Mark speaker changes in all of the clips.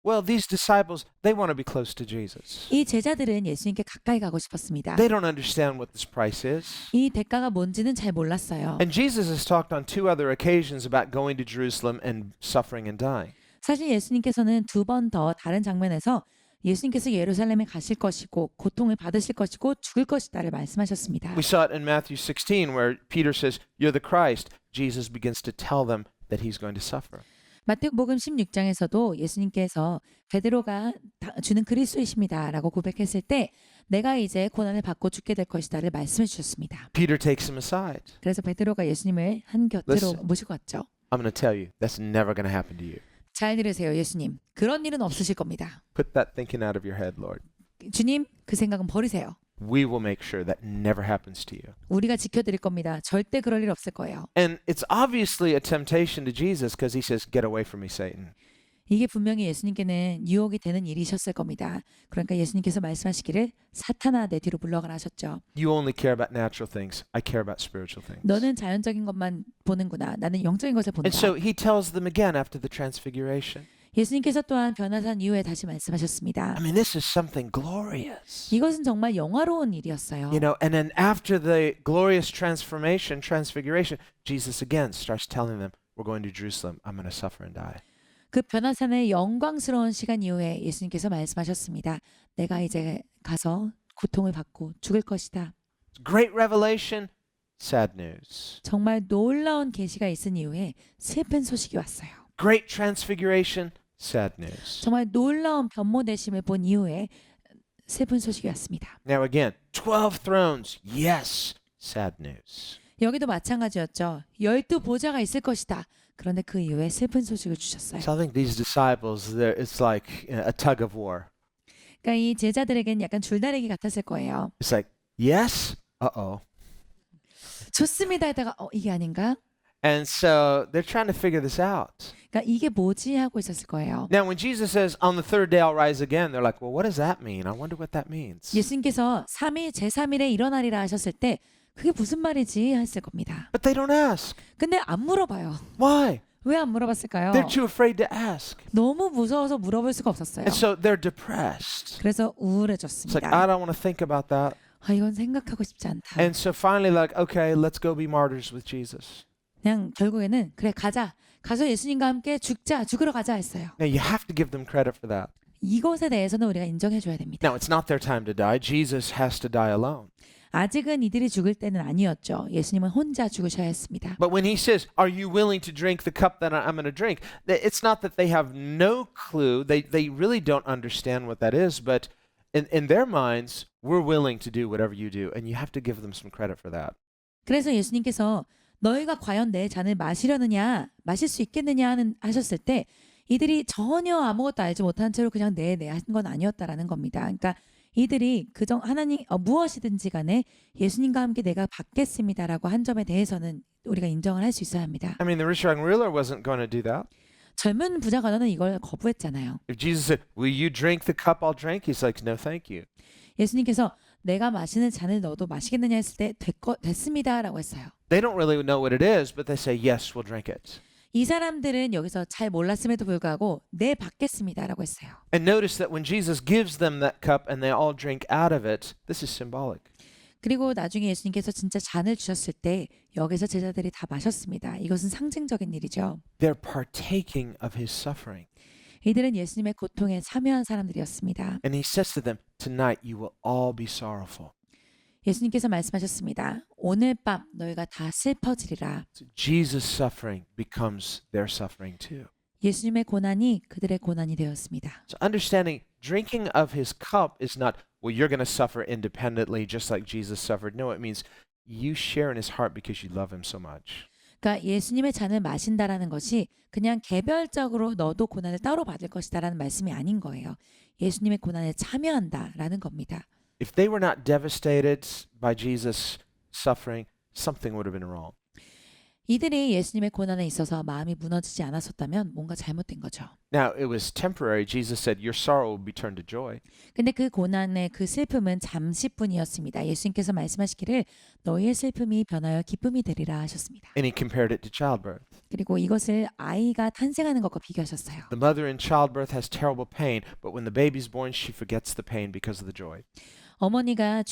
Speaker 1: Well, these disciples, they want to be close to Jesus.
Speaker 2: 이 제자들은 예수님께 가까이 가고 싶었습니다.
Speaker 1: They don't understand what this price is.
Speaker 2: 이 대가가 뭔지는 잘 몰랐어요.
Speaker 1: And Jesus has talked on 2 other occasions about going to Jerusalem and suffering and dying.
Speaker 2: 사실 예수님께서는 2번 더 다른 장면에서 예수님께서 예루살렘에 가실 것이고 고통을 받으실 것이고 죽을 것이다를 말씀하셨습니다.
Speaker 1: We saw it in Matthew 16 where Peter says, "You're the Christ." Jesus begins to tell them that he's going to suffer.
Speaker 2: 마태복음 16장에서도 예수님께서 베드로가 주는 그리스도이십니다라고 고백했을 때 내가 이제 고난을 받고 죽게 될 것이다를 말씀해 주셨습니다.
Speaker 1: Peter takes him aside.
Speaker 2: 그래서 베드로가 예수님을 한 곁으로
Speaker 1: Listen.
Speaker 2: 모시고 왔죠.
Speaker 1: I'm going to tell you, that's never going to happen to you.
Speaker 2: 잘 들으세요, 예수님. 그런 일은 없으실 겁니다.
Speaker 1: Put that thinking out of your head, Lord.
Speaker 2: 주님, 그 생각은 버리세요.
Speaker 1: We will make sure that never happens to you.
Speaker 2: 우리가 지켜드릴 겁니다. 절대 그럴 일 없을 거예요.
Speaker 1: And it's obviously a temptation to Jesus because he says, "Get away from me, Satan."
Speaker 2: 이게 분명히 예수님께는 유혹이 되는 일이셨을 겁니다. 그러니까 예수님께서 말씀하시기를 사탄아 내 뒤로 물러가라 하셨죠.
Speaker 1: You only care about natural things. I care about spiritual things.
Speaker 2: 너는 자연적인 것만 보는구나. 나는 영적인 것을 본다.
Speaker 1: And so he tells them again after the transfiguration.
Speaker 2: 예수님께서 또한 변화산 이후에 다시 말씀하셨습니다.
Speaker 1: I mean, this is something glorious.
Speaker 2: 이것은 정말 영화로운 일이었어요.
Speaker 1: You know, and then after the glorious transfiguration, Jesus again starts telling them, "We're going to Jerusalem. I'm going to suffer and die."
Speaker 2: 그 변화산의 영광스러운 시간 이후에 예수님께서 말씀하셨습니다. 내가 이제 가서 고통을 받고 죽을 것이다.
Speaker 1: Great revelation, sad news.
Speaker 2: 정말 놀라운 계시가 있은 이후에 슬픈 소식이 왔어요.
Speaker 1: Great transfiguration, sad news.
Speaker 2: 정말 놀라운 변모되심을 본 이후에 슬픈 소식이 왔습니다.
Speaker 1: Now again, 12 thrones, yes, sad news.
Speaker 2: 여기도 마찬가지였죠. 12보좌가 있을 것이다. 그런데 그 이후에 슬픈 소식을 주셨어요.
Speaker 1: So I think these disciples, it's like a tug of war.
Speaker 2: 그러니까 이 제자들에겐 약간 줄다리기 같았을 거예요.
Speaker 1: It's like, yes, uh-oh.
Speaker 2: 좋습니다 하다가 이게 아닌가?
Speaker 1: And so they're trying to figure this out.
Speaker 2: 그러니까 이게 뭐지 하고 있었을 거예요.
Speaker 1: Now, when Jesus says, on the third day I'll rise again, they're like, well, what does that mean? I wonder what that means.
Speaker 2: 예수님께서 3일 제3일에 일어나리라 하셨을 때 그게 무슨 말이지 했을 겁니다.
Speaker 1: But they don't ask.
Speaker 2: 근데 안 물어봐요.
Speaker 1: Why?
Speaker 2: 왜 안 물어봤을까요?
Speaker 1: They're too afraid to ask.
Speaker 2: 너무 무서워서 물어볼 수가 없었어요.
Speaker 1: And so they're depressed.
Speaker 2: 그래서
Speaker 1: It's like,
Speaker 2: 우울해졌습니다.
Speaker 1: I don't want to think about that.
Speaker 2: 이건 생각하고 싶지 않다.
Speaker 1: And so finally, like, okay, let's go be martyrs with Jesus.
Speaker 2: 그냥 결국에는 그래 가자. 가서 예수님과 함께 죽으러 가자 했어요.
Speaker 1: Now, you have to give them credit for that.
Speaker 2: 이것에 대해서는 우리가 인정해줘야 됩니다.
Speaker 1: Now, it's not their time to die. Jesus has to die alone.
Speaker 2: 아직은 이들이 죽을 때는 아니었죠. 예수님은 혼자 죽으셔야 했습니다.
Speaker 1: But when he says, are you willing to drink the cup that I'm going to drink? It's not that they have no clue. They really don't understand what that is. But in their minds, we're willing to do whatever you do. And you have to give them some credit for that.
Speaker 2: 그래서 예수님께서 너희가 과연 내 잔을 마시려느냐, 마실 수 있겠느냐 하셨을 때 이들이 전혀 아무것도 알지 못한 채로 그냥 네 한 건 아니었다라는 겁니다. 그러니까 이들이 하나님 무엇이든지 간에 예수님과 함께 내가 받겠습니다라고 한 점에 대해서는 우리가 인정을 할 수 있어야 합니다.
Speaker 1: I mean, the rich young ruler wasn't going to do that.
Speaker 2: 젊은 부자 관원은 이걸 거부했잖아요.
Speaker 1: If Jesus said, will you drink the cup I'll drink? He's like, no, thank you.
Speaker 2: 예수님께서 내가 마시는 잔을 너도 마시겠느냐 했을 때 됐습니다라고 했어요.
Speaker 1: They don't really know what it is, but they say, yes, we'll drink it.
Speaker 2: 이 사람들은 여기서 잘 몰랐음에도 불구하고 네 받겠습니다라고 했어요.
Speaker 1: And notice that when Jesus gives them that cup and they all drink out of it, this is symbolic.
Speaker 2: 그리고 나중에 예수님께서 진짜 잔을 주셨을 때 여기서 제자들이 다 마셨습니다. 이것은 상징적인 일이죠.
Speaker 1: They're partaking of his suffering.
Speaker 2: 이들은 예수님의 고통에 참여한 사람들이었습니다.
Speaker 1: And he says to them, tonight you will all be sorrowful.
Speaker 2: 예수님께서 말씀하셨습니다. 오늘 밤 너희가 다 슬퍼지리라.
Speaker 1: So Jesus' suffering becomes their suffering too.
Speaker 2: 예수님의 고난이 그들의 고난이 되었습니다.
Speaker 1: So understanding drinking of his cup is not, well, you're going to suffer independently just like Jesus suffered. No, it means you share in his heart because you love him so much.
Speaker 2: 그러니까 예수님의 잔을 마신다라는 것이 그냥 개별적으로 너도 고난을 따로 받을 것이다라는 말씀이 아닌 거예요. 예수님의 고난에 참여한다라는 겁니다.
Speaker 1: If they were not devastated by Jesus' suffering, something would have been wrong.
Speaker 2: 이들이 예수님의 고난에 있어서 마음이 무너지지 않았었다면 뭔가 잘못된 거죠.
Speaker 1: Now, it was temporary. Jesus said, your sorrow will be turned to joy.
Speaker 2: 근데 그 고난의 그 슬픔은 잠시뿐이었습니다. 예수님께서 말씀하시기를 너희의 슬픔이 변하여 기쁨이 되리라 하셨습니다.
Speaker 1: And he compared it to childbirth.
Speaker 2: 그리고 이것을 아이가 탄생하는 것과 비교하셨어요.
Speaker 1: The mother in childbirth has terrible pain, but when the baby's born, she forgets the pain because of the joy.
Speaker 2: 어머니가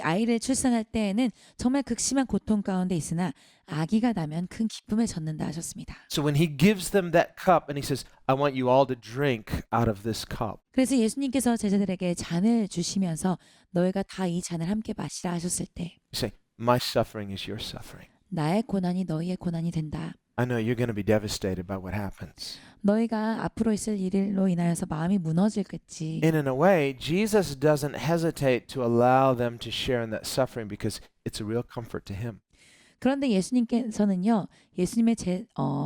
Speaker 2: 아이를 출산할 때에는 정말 극심한 고통 가운데 있으나 아기가 나면 큰 기쁨에 젖는다 하셨습니다.
Speaker 1: So when he gives them that cup and he says, I want you all to drink out of this cup.
Speaker 2: 그래서 예수님께서 제자들에게 잔을 주시면서 너희가 다 이 잔을 함께 마시라 하셨을 때
Speaker 1: You say, my suffering is your suffering.
Speaker 2: 나의 고난이 너희의 고난이 된다.
Speaker 1: I know you're going to be devastated by what happens.
Speaker 2: 너희가 앞으로 있을 일로 인하여서 마음이 무너질겠지.
Speaker 1: And in a way, Jesus doesn't hesitate to allow them to share in that suffering because it's a real comfort to him.
Speaker 2: 그런데 예수님께서는요, 예수님의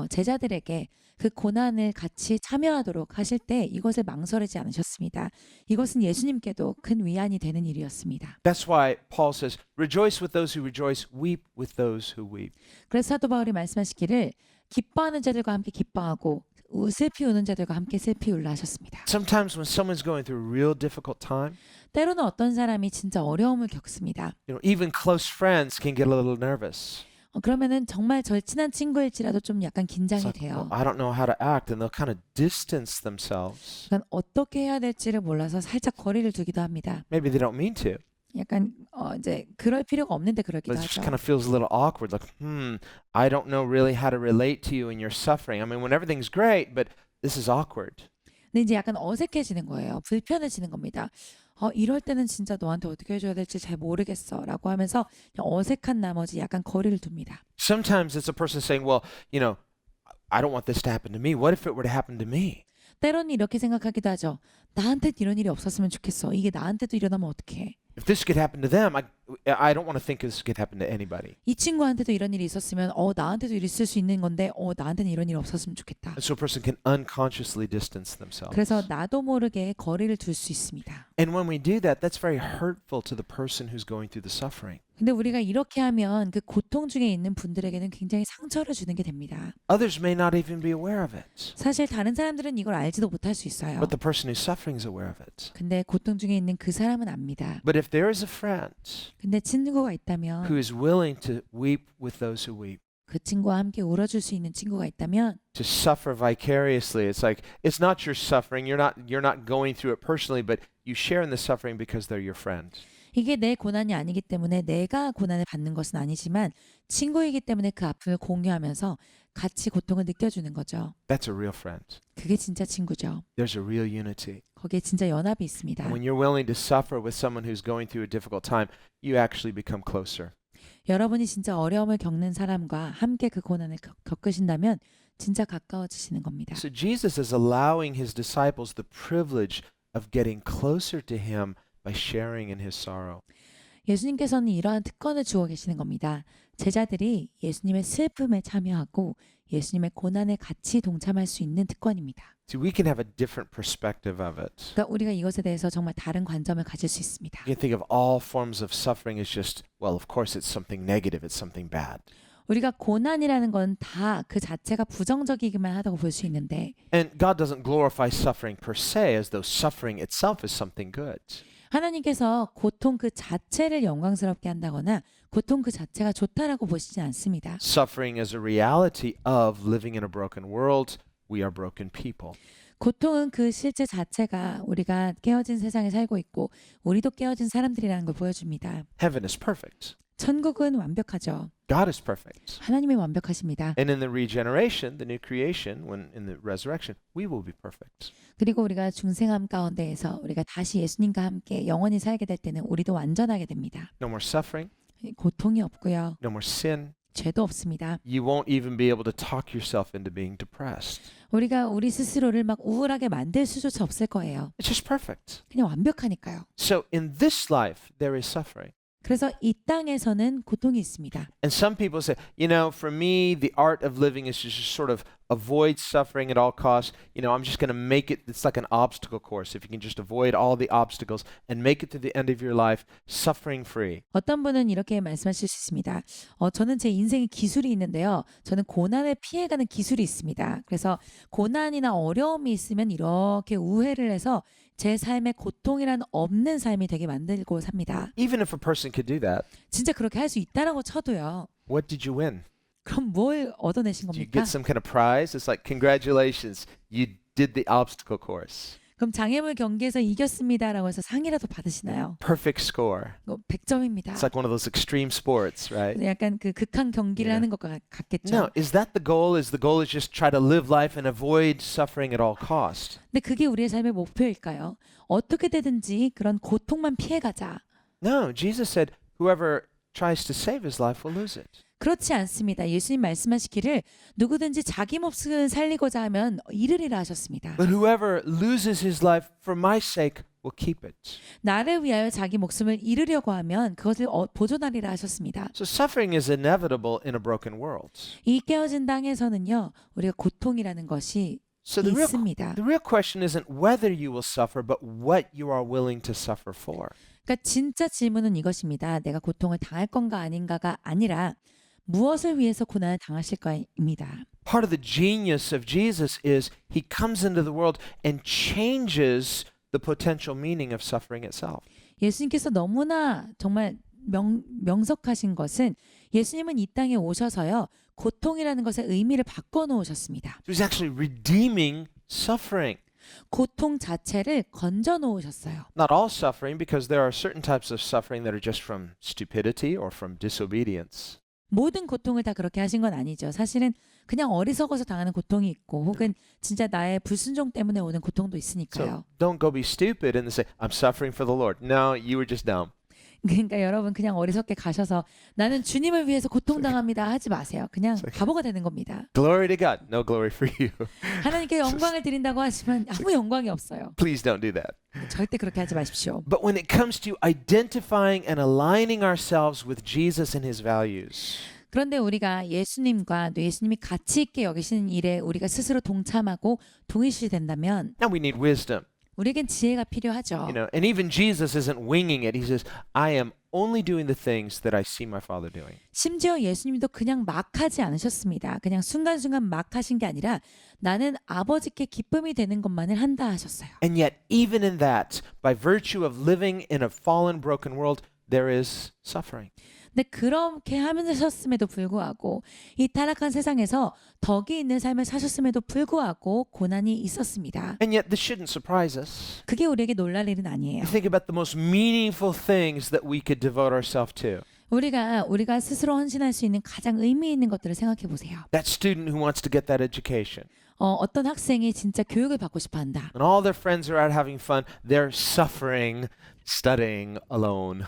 Speaker 2: 제자들에게 그 고난을 같이 참여하도록 하실 때 이것을 망설이지 않으셨습니다. 이것은 예수님께도 큰 위안이 되는 일이었습니다.
Speaker 1: That's why Paul says, rejoice with those who rejoice, weep with those who weep.
Speaker 2: 그래서 사도 바울이 말씀하시기를 기뻐하는 자들과 함께 기뻐하고 슬피 우는 자들과 함께 슬피 울라 하셨습니다.
Speaker 1: Sometimes when someone's going through a real difficult time,
Speaker 2: 때로는 어떤 사람이 진짜 어려움을 겪습니다.
Speaker 1: even close friends can get a little nervous.
Speaker 2: 그러면은 정말 절친한 친구일지라도 좀 약간
Speaker 1: It's
Speaker 2: 긴장이
Speaker 1: like,
Speaker 2: 돼요.
Speaker 1: I don't know how to act, and they'll kind of distance themselves.
Speaker 2: 약간 어떻게 해야 될지를 몰라서 살짝 거리를 두기도 합니다.
Speaker 1: Maybe they don't mean to,
Speaker 2: 약간 이제 그럴 필요가 없는데
Speaker 1: but
Speaker 2: 그러기도
Speaker 1: it just
Speaker 2: 하죠.
Speaker 1: kind of feels a little awkward. Like, I don't know really how to relate to you in your suffering. I mean, when everything's great, but this is awkward.
Speaker 2: 근데 이제 약간 어색해지는 거예요. 불편해지는 겁니다. 이럴 때는 진짜 너한테 어떻게 해줘야 될지 잘 모르겠어 라고 하면서 그냥 어색한 나머지 약간 거리를 둡니다.
Speaker 1: Sometimes it's a person saying, well, I don't want this to happen to me. What if it were to happen to me?
Speaker 2: 때로는 이렇게 생각하기도 하죠. 나한테 이런 일이 없었으면 좋겠어. 이게 나한테도 일어나면 어떡해.
Speaker 1: If this could happen to them, I don't want to think this could happen to anybody.
Speaker 2: 이 친구한테도 이런 일이 있었으면 나한테도 있을 수 있는 건데 나한테는 이런 일 없었으면 좋겠다.
Speaker 1: And so a person can unconsciously distance themselves.
Speaker 2: 그래서 나도 모르게 거리를 둘 수 있습니다.
Speaker 1: And when we do that, that's very hurtful to the person who's going through the suffering.
Speaker 2: 근데 우리가 이렇게 하면 그 고통 중에 있는 분들에게는 굉장히 상처를 주는 게 됩니다.
Speaker 1: Others may not even be aware of it,
Speaker 2: 사실 다른 사람들은 이걸 알지도 못할 수 있어요.
Speaker 1: but the person who's suffering is aware of it.
Speaker 2: 근데 고통 중에 있는 그 사람은 압니다.
Speaker 1: But if there is a friend
Speaker 2: 근데 친구가 있다면
Speaker 1: who is willing to weep with those who weep,
Speaker 2: 그 친구와 함께 울어줄 수 있는 친구가 있다면
Speaker 1: to suffer vicariously, it's like it's not your suffering. You're not going through it personally, but you share in the suffering because they're your friend.
Speaker 2: 이게 내 고난이 아니기 때문에 내가 고난을 받는 것은 아니지만 친구이기 때문에 그 아픔을 공유하면서 같이 고통을 느껴주는 거죠.
Speaker 1: That's a real friend.
Speaker 2: 그게 진짜 친구죠.
Speaker 1: There's a real unity.
Speaker 2: 거기에 진짜 연합이 있습니다.
Speaker 1: And when you're willing to suffer with someone who's going through a difficult time, you actually become closer.
Speaker 2: 여러분이 진짜 어려움을 겪는 사람과 함께 그 고난을 겪으신다면 진짜 가까워지시는 겁니다.
Speaker 1: So Jesus is allowing his disciples the privilege of getting closer to him by sharing in his sorrow.
Speaker 2: 예수님께서는 이러한 특권을 주고 계시는 겁니다. 제자들이 예수님의 슬픔에 참여하고 예수님의 고난에 같이 동참할 수 있는 특권입니다.
Speaker 1: See, we can have a different perspective of it.
Speaker 2: 그러니까 우리가 이것에 대해서 정말 다른 관점을 가질 수 있습니다.
Speaker 1: You can think of all forms of suffering as just, well, of course it's something negative, it's something bad.
Speaker 2: 우리가 고난이라는 건 다 그 자체가 부정적이기만 하다고 볼 수 있는데
Speaker 1: And God doesn't glorify suffering per se as though suffering itself is something good.
Speaker 2: 하나님께서 고통 그 자체를 영광스럽게 한다거나 고통 그 자체가 좋다라고 보시지 않습니다.
Speaker 1: Suffering is a reality of living in a broken world. We are broken people.
Speaker 2: 고통은 그 실제 자체가 우리가 깨어진 세상에 살고 있고 우리도 깨어진 사람들이라는 걸 보여줍니다.
Speaker 1: Heaven is perfect.
Speaker 2: 천국은 완벽하죠.
Speaker 1: God is perfect.
Speaker 2: 하나님이 완벽하십니다.
Speaker 1: And in the regeneration, the new creation, when in the resurrection, we will be perfect.
Speaker 2: 그리고 우리가 중생함 가운데에서 우리가 다시 예수님과 함께 영원히 살게 될 때는 우리도 완전하게 됩니다.
Speaker 1: No more suffering,
Speaker 2: 고통이 없고요.
Speaker 1: no more sin.
Speaker 2: 죄도 없습니다.
Speaker 1: You won't even be able to talk yourself into being depressed.
Speaker 2: 우리가 우리 스스로를 막 우울하게 만들 수조차 없을 거예요.
Speaker 1: It's just perfect.
Speaker 2: 그냥 완벽하니까요.
Speaker 1: So in this life, there is suffering.
Speaker 2: 그래서 이 땅에서는 고통이 있습니다.
Speaker 1: And some people say, for me, the art of living is just sort of avoid suffering at all costs. I'm just going to make it, it's like an obstacle course. If you can just avoid all the obstacles and make it to the end of your life suffering free.
Speaker 2: 어떤 분은 이렇게 말씀하실 수 있습니다. 저는 제 인생에 기술이 있는데요. 저는 고난을 피해가는 기술이 있습니다. 그래서 고난이나 어려움이 있으면 이렇게 우회를 해서 제 삶에 고통이란 없는 삶이 되게 만들고 삽니다.
Speaker 1: Even if a person could do that,
Speaker 2: 진짜 그렇게 할 수 있다라고 쳐도요.
Speaker 1: what did you win?
Speaker 2: 그럼 뭘 얻어내신
Speaker 1: Do you
Speaker 2: 겁니까?
Speaker 1: get some kind of prize? It's like, congratulations, you did the obstacle course.
Speaker 2: 그럼 장애물 경기에서 이겼습니다라고 해서 상이라도 받으시나요?
Speaker 1: Perfect score.
Speaker 2: 100점입니다.
Speaker 1: It's like one of those extreme sports, right?
Speaker 2: 약간 그 극한 경기를
Speaker 1: Yeah.
Speaker 2: 하는 것 같겠죠.
Speaker 1: No, is that the goal? Is the goal is just try to live life and avoid suffering at all cost?
Speaker 2: 근데 그게 우리의 삶의 목표일까요? 어떻게 되든지 그런 고통만 피해가자.
Speaker 1: No, Jesus said, whoever tries to save his life will lose it.
Speaker 2: 그렇지 않습니다. 예수님 말씀하시기를 누구든지 자기 몫을 살리고자 하면 잃으리라 하셨습니다.
Speaker 1: But whoever loses his life for my sake will keep it.
Speaker 2: 나를 위하여 자기 목숨을 잃으려고 하면 그것을 보존하리라 하셨습니다.
Speaker 1: So suffering is inevitable in a broken world.
Speaker 2: 이 깨어진 땅에서는요. 우리가 고통이라는 것이
Speaker 1: So the real
Speaker 2: 있습니다.
Speaker 1: question isn't whether you will suffer, but what you are willing to suffer for.
Speaker 2: 그러니까 진짜 질문은 이것입니다. 내가 고통을 당할 건가 아닌가가 아니라 무엇을 위해서 고난을 당하실까입니다.
Speaker 1: Part of the genius of Jesus is he comes into the world and changes the potential meaning of suffering itself.
Speaker 2: 예수님께서 너무나 정말 명석하신 것은 예수님은 이 땅에 오셔서요. 고통이라는 것의 의미를 바꿔 놓으셨습니다.
Speaker 1: So he's actually redeeming suffering.
Speaker 2: 고통 자체를 건져 놓으셨어요.
Speaker 1: Not all suffering, because there are certain types of suffering that are just from stupidity or from disobedience.
Speaker 2: 모든 고통을 다 그렇게 하신 건 아니죠. 사실은 그냥 어리석어서 당하는 고통이 있고 혹은 진짜 나의 불순종 때문에 오는 고통도
Speaker 1: So
Speaker 2: 있으니까요.
Speaker 1: don't go be stupid and say, I'm suffering for the Lord. No, you were just dumb.
Speaker 2: 그러니까 여러분 그냥 어리석게 가셔서 나는 주님을 위해서 고통당합니다 하지 마세요. 그냥 바보가 되는 겁니다.
Speaker 1: Glory to God. No glory for you.
Speaker 2: 하나님께 영광을 드린다고 하지만 아무 영광이 없어요.
Speaker 1: Please don't do that.
Speaker 2: 절대 그렇게 하지 마십시오.
Speaker 1: But when it comes to identifying and aligning ourselves with Jesus and his values,
Speaker 2: 그런데 우리가 예수님과 또 예수님이 가치 있게 여기시는 일에 우리가 스스로 동참하고 동의시 된다면
Speaker 1: now we need wisdom.
Speaker 2: 우리에겐 지혜가 필요하죠.
Speaker 1: And even Jesus isn't winging it. He says, I am only doing the things that I see my Father doing.
Speaker 2: 심지어 예수님도 그냥 막 하지 않으셨습니다. 그냥 순간순간 막 하신 게 아니라 나는 아버지께 기쁨이 되는 것만을 한다 하셨어요.
Speaker 1: And yet, even in that, by virtue of living in a fallen, broken world, there is suffering.
Speaker 2: 근데 그렇게 하셨음에도 불구하고 이 타락한 세상에서 덕이 있는 삶을 사셨음에도 불구하고 고난이 있었습니다.
Speaker 1: And yet, this shouldn't surprise us.
Speaker 2: 그게 우리에게 놀랄 일은 아니에요.
Speaker 1: You think about the most meaningful things that we could devote ourselves to.
Speaker 2: 우리가 스스로 헌신할 수 있는 가장 의미 있는 것들을 생각해 보세요.
Speaker 1: That student who wants to get that education.
Speaker 2: 어떤 학생이 진짜 교육을 받고 싶어 한다.
Speaker 1: When all their friends are out having fun, they're suffering, studying alone.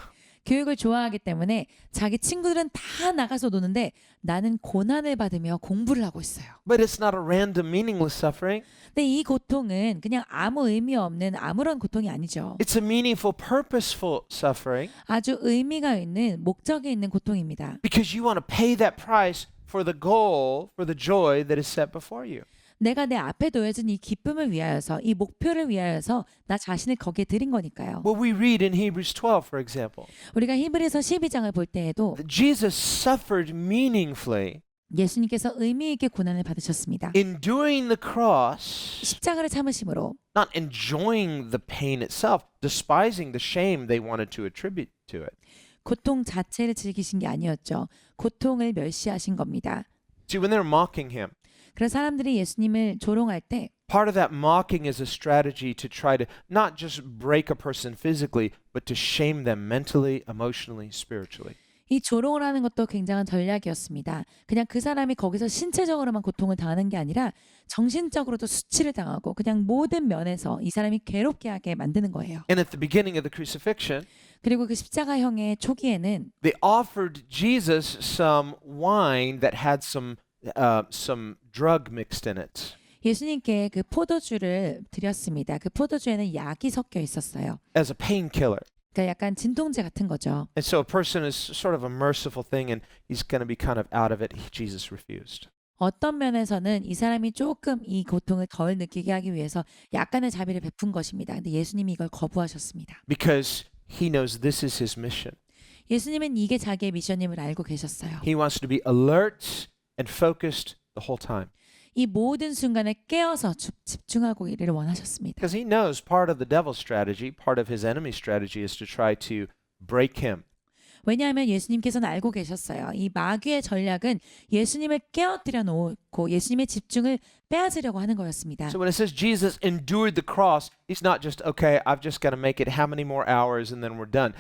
Speaker 2: 교육을 좋아하기 때문에 자기 친구들은 다 나가서 노는데 나는 고난을 받으며 공부를 하고 있어요.
Speaker 1: But it's not a random, meaningless suffering.
Speaker 2: 근데 이 고통은 그냥 아무 의미 없는 아무런 고통이 아니죠.
Speaker 1: It's a meaningful, purposeful suffering
Speaker 2: 아주 의미가 있는 목적이 있는 고통입니다.
Speaker 1: because you want to pay that price for the goal, for the joy that is set before you.
Speaker 2: 내가 내 앞에 놓여진 이 기쁨을 위하여서 이 목표를 위하여서 나 자신을 거기에 드린 거니까요.
Speaker 1: Well, we read in Hebrews 12, for example,
Speaker 2: 우리가 히브리서 12장을 볼 때에도
Speaker 1: that Jesus suffered meaningfully,
Speaker 2: 예수님께서 의미 있게 고난을 받으셨습니다.
Speaker 1: enduring the cross,
Speaker 2: 십자가를 참으심으로
Speaker 1: not enjoying the pain itself, despising the shame they wanted to attribute to it.
Speaker 2: 고통 자체를 즐기신 게 아니었죠. 고통을 멸시하신 겁니다.
Speaker 1: See, when they're mocking him,
Speaker 2: 그래서 사람들이 예수님을 조롱할 때
Speaker 1: part of that mocking is a strategy to try to not just break a person physically, but to shame them mentally, emotionally, spiritually.
Speaker 2: 이 조롱을 하는 것도 굉장한 전략이었습니다. 그냥 그 사람이 거기서 신체적으로만 고통을 당하는 게 아니라 정신적으로도 수치를 당하고 그냥 모든 면에서 이 사람이 괴롭게 하게 만드는 거예요.
Speaker 1: And at the beginning of the crucifixion,
Speaker 2: 그리고 그 십자가형의 초기에는
Speaker 1: they offered Jesus some wine that had some drug mixed in it.
Speaker 2: 예수님께 그 포도주를 드렸습니다. 그 포도주에는 약이 섞여 있었어요.
Speaker 1: As a painkiller.
Speaker 2: 그러니까 약간 진통제 같은 거죠.
Speaker 1: And so a person is sort of a merciful thing and he's going to be kind of out of it. Jesus refused.
Speaker 2: 어떤 면에서는 이 사람이 조금 이 고통을 덜 느끼게 하기 위해서 약간의 자비를 베푼 것입니다. 근데 예수님이 이걸 거부하셨습니다.
Speaker 1: because he knows this is his mission.
Speaker 2: 예수님은 이게 자기의 미션임을 알고 계셨어요.
Speaker 1: He wants to be alert and focused the whole time.
Speaker 2: 이 모든 순간에 깨어서 집중하고 이를 원하셨습니다.
Speaker 1: Because he knows part of the devil's strategy, part of his enemy's strategy is to try to break him.
Speaker 2: 왜냐하면 예수님께서는 알고 계셨어요. 이 마귀의 전략은 예수님을 깨어뜨려 놓고 예수님의 집중을 빼앗으려고 하는 거였습니다.
Speaker 1: So when it says Jesus endured the cross, he's not just, okay, I've just got to make it how many more hours and then we're done.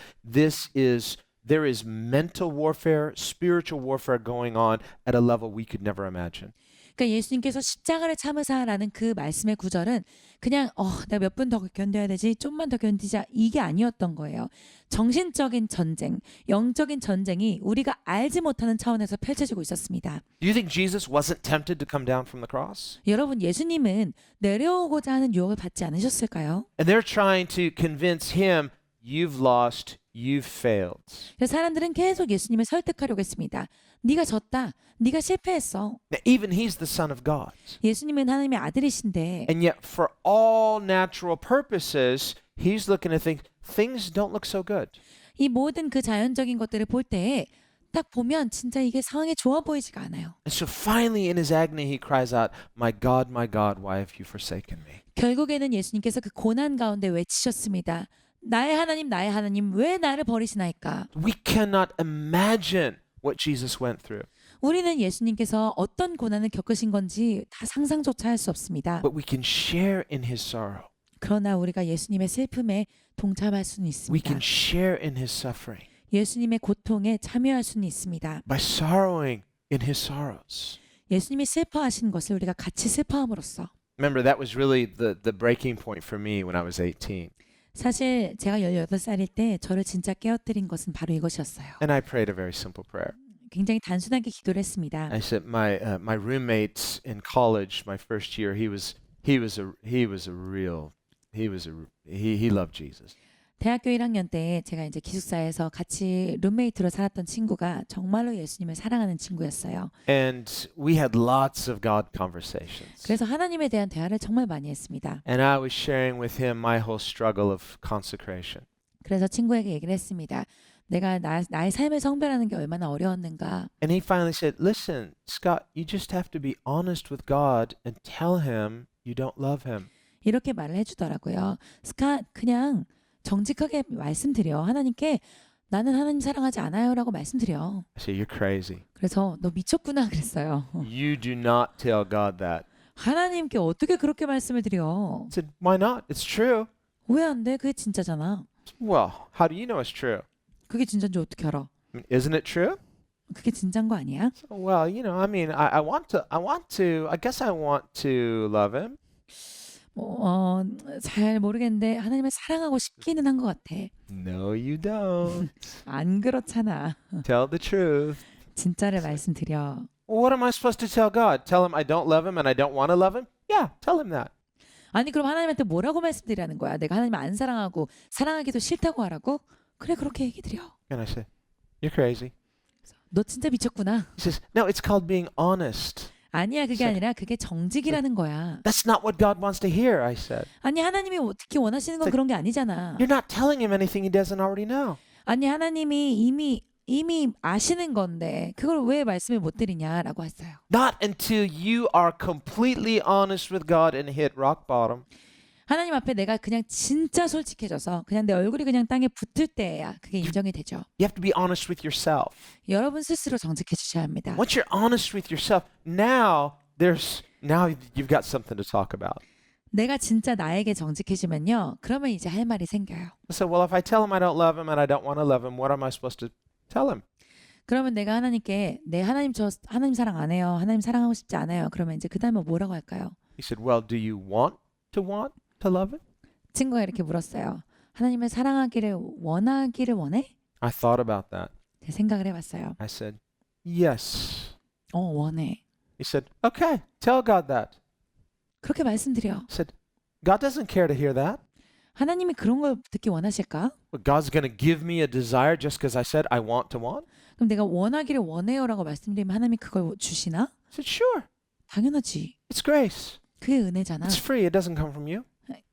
Speaker 1: There is mental warfare, spiritual warfare going on at a level we could never imagine.
Speaker 2: 그러니까 예수님께서 십자가를 참으사라는 그 말씀의 구절은 그냥 내가 몇 분 더 견뎌야 되지, 좀만 더 견디자, 이게 아니었던 거예요. 정신적인 전쟁, 영적인 전쟁이 우리가 알지 못하는 차원에서 펼쳐지고 있었습니다.
Speaker 1: Do you think Jesus wasn't tempted to come down from the cross?
Speaker 2: 여러분, 예수님은 내려오고자 하는 유혹을 받지 않으셨을까요?
Speaker 1: And they're trying to convince him, you've lost, you've failed.
Speaker 2: 그래서 사람들은 계속 예수님을 설득하려고 했습니다. 네가 졌다. 네가 실패했어.
Speaker 1: Now, even he's the Son of God.
Speaker 2: 예수님은 하나님의 아들이신데
Speaker 1: And yet, for all natural purposes, he's looking at things don't look so good.
Speaker 2: 이 모든 그 자연적인 것들을 볼 때 딱 보면 진짜 이게 상황이 좋아 보이지가 않아요.
Speaker 1: And so finally, in his agony, he cries out, my God, why have you forsaken me?
Speaker 2: 결국에는 예수님께서 그 고난 가운데 외치셨습니다. 나의 하나님, 왜 나를 버리시나이까?
Speaker 1: We cannot imagine what Jesus went through,
Speaker 2: 우리는 예수님께서 어떤 고난을 겪으신 건지 다 상상조차 할 수 없습니다.
Speaker 1: but we can share in his sorrow.
Speaker 2: 그러나 우리가 예수님의 슬픔에 동참할 수는
Speaker 1: We
Speaker 2: 있습니다.
Speaker 1: can share in his suffering
Speaker 2: 예수님의 고통에 참여할 수는 있습니다.
Speaker 1: by sorrowing in his sorrows.
Speaker 2: 예수님이 슬퍼하신 것을 우리가 같이 슬퍼함으로써.
Speaker 1: Remember, that was really the breaking point for me when I was 18.
Speaker 2: 사실 제가 18살일 때 저를 진짜 깨어뜨린 것은 바로 이것이었어요.
Speaker 1: And I prayed a very simple prayer.
Speaker 2: 굉장히 단순하게 기도를 했습니다.
Speaker 1: I said, my roommate in college, my first year, he loved Jesus.
Speaker 2: 대학교 1학년 때 제가 이제 기숙사에서 같이 룸메이트로 살았던 친구가 정말로 예수님을 사랑하는 친구였어요.
Speaker 1: And we had lots of God conversations.
Speaker 2: 그래서 하나님에 대한 대화를 정말 많이 했습니다.
Speaker 1: And I was sharing with him my whole struggle of consecration.
Speaker 2: 그래서 친구에게 얘기를 했습니다. 내가 나의 삶을 성별하는 게 얼마나 어려웠는가.
Speaker 1: And he finally said, listen, Scott, you just have to be honest with God and tell him you don't love him.
Speaker 2: 이렇게 말을 해주더라고요. 스캇, 그냥 정직하게 말씀드려. 하나님께 나는 하나님 사랑하지 않아요라고 말씀드려.
Speaker 1: I said, you're crazy.
Speaker 2: 그래서 너 미쳤구나 그랬어요.
Speaker 1: You do not tell God that.
Speaker 2: 하나님께 어떻게 그렇게 말씀을 드려?
Speaker 1: I said, why not? It's true.
Speaker 2: 왜 안 돼? 그게 진짜잖아.
Speaker 1: Well, how do you know it's true?
Speaker 2: 그게 진짜인지 어떻게 알아?
Speaker 1: I mean, isn't it true?
Speaker 2: 그게 진짜인 거 아니야?
Speaker 1: Well, I mean, I guess I want to love him.
Speaker 2: 잘 모르겠는데 하나님을 사랑하고 싶기는 한 것 같아.
Speaker 1: No, you don't.
Speaker 2: 안 그렇잖아.
Speaker 1: Tell the truth.
Speaker 2: 진짜를 말씀드려.
Speaker 1: Well, what am I supposed to tell God? Tell him I don't love him and I don't want to love him? Yeah, tell him that.
Speaker 2: 아니 그럼 하나님한테 뭐라고 말씀드리라는 거야? 내가 하나님을 안 사랑하고 사랑하기도 싫다고 하라고? 그래 그렇게 얘기 드려.
Speaker 1: And I said, you're crazy.
Speaker 2: 너 진짜 미쳤구나.
Speaker 1: He says, no, it's called being honest.
Speaker 2: 아니야 그게 아니라 그게 정직이라는 거야.
Speaker 1: That's not what God wants to hear, I said.
Speaker 2: 아니 하나님이 어떻게 원하시는 건 그런 게 아니잖아.
Speaker 1: You're not telling him anything he doesn't already know.
Speaker 2: 아니 하나님이 이미 아시는 건데 그걸 왜 말씀을 못 드리냐라고 했어요.
Speaker 1: Not until you are completely honest with God and hit rock bottom.
Speaker 2: 하나님 앞에 내가 그냥 진짜 솔직해져서 그냥 내 얼굴이 그냥 땅에 붙을 때야 그게 인정이 되죠.
Speaker 1: You have to be honest with yourself.
Speaker 2: 여러분 스스로 정직해지셔야 합니다.
Speaker 1: Once you're honest with yourself, now you've got something to talk about.
Speaker 2: 내가 진짜 나에게 정직해지면요. 그러면 이제 할 말이 생겨요.
Speaker 1: So, well, if I tell him I don't love him and I don't want to love him, what am I supposed to tell him?
Speaker 2: 그러면 내가 하나님께 하나님 사랑 안 해요. 하나님 사랑하고 싶지 않아요. 그러면 이제 그다음에 뭐라고 할까요?
Speaker 1: He said, well, do you want to love him?
Speaker 2: 친구가 이렇게 물었어요. 하나님을 사랑하기를 원하기를 원해?
Speaker 1: I thought about that.
Speaker 2: 제가 생각을 해봤어요.
Speaker 1: I said, yes.
Speaker 2: 원해.
Speaker 1: He said, okay, tell God that.
Speaker 2: 그렇게 말씀드려.
Speaker 1: I said, God doesn't care to hear that.
Speaker 2: 하나님이 그런 걸 듣기 원하실까?
Speaker 1: But God's going to give me a desire just because I said I want to want?
Speaker 2: 그럼 내가 원하기를 원해요라고 말씀드리면 하나님이 그걸 주시나?
Speaker 1: I said, sure.
Speaker 2: 당연하지.
Speaker 1: It's grace.
Speaker 2: 그게 은혜잖아.
Speaker 1: It's free. It doesn't come from you.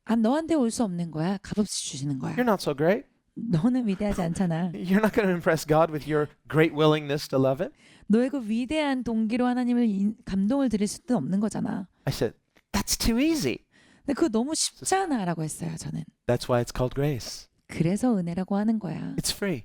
Speaker 2: 너한테 올 수 없는 거야. 값없이 주시는 거야.
Speaker 1: You're not so great.
Speaker 2: 너는 위대하지 않잖아.
Speaker 1: You're not going to impress God with your great willingness to love Him.
Speaker 2: 너의 그 위대한 동기로 하나님을 감동을 드릴 수도 없는 거잖아.
Speaker 1: I said, that's too easy.
Speaker 2: 근데 그거 너무 쉽잖아라고 했어요. 저는.
Speaker 1: That's why it's called grace.
Speaker 2: 그래서 은혜라고 하는 거야.
Speaker 1: It's free.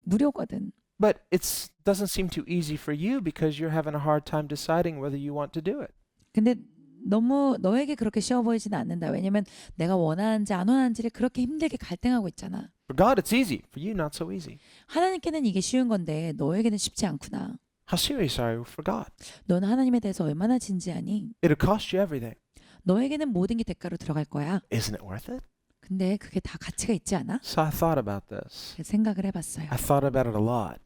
Speaker 2: 무료거든.
Speaker 1: But it doesn't seem too easy for you because you're having a hard time deciding whether you want to do it.
Speaker 2: 근데 너무 너에게 그렇게 쉬워 보이지는 않는다. 왜냐면 내가 원하는지 안 원하는지를 그렇게 힘들게 갈등하고 있잖아.
Speaker 1: For God, it's easy. For you, not so easy.
Speaker 2: 하나님께는 이게 쉬운 건데 너에게는 쉽지 않구나.
Speaker 1: How serious are you for God?
Speaker 2: 너는 하나님에 대해서 얼마나 진지하니?
Speaker 1: It'll cost you everything.
Speaker 2: 너에게는 모든 게 대가로 들어갈 거야.
Speaker 1: Isn't it worth it?
Speaker 2: 근데 그게 다 가치가 있지 않아?
Speaker 1: So I thought about this.
Speaker 2: 그래서 생각을 해봤어요.
Speaker 1: I thought about it a lot.